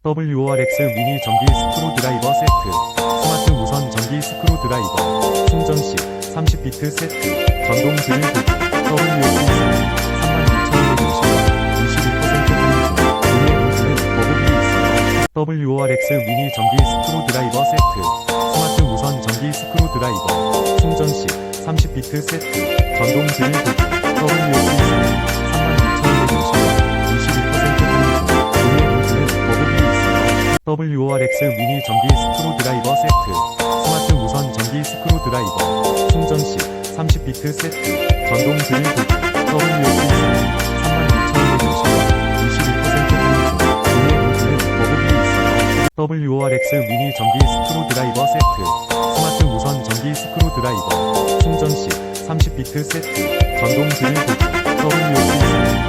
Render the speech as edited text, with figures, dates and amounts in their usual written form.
WRX 미니 전기 스크루 드라이버 세트, 스마트 무선 전기 스크루 드라이버, 충전 시 30비트 세트, 전동 드릴 도구, WX242 32,260원, 21% 할인 중, 구매 공지는 거부비 있어요. WRX 미니 전기 스크루 드라이버 세트, 스마트 무선 전기 스크루 드라이버, 충전 시 30비트 세트, 전동 드릴 도구, WX242 WRX 미니 전기 스크루 드라이버 세트, 스마트 무선 전기 스크루 드라이버, 충전 시 30비트 세트, 전동 드릴 도구, WX242 32,260원, 21% 할인 중, 구매 공지는 거부비 있어요. WRX 미니 전기 스크루 드라이버 세트, 스마트 무선 전기 스크루 드라이버, 충전 시 30비트 세트, 전동 드릴 도구, WX242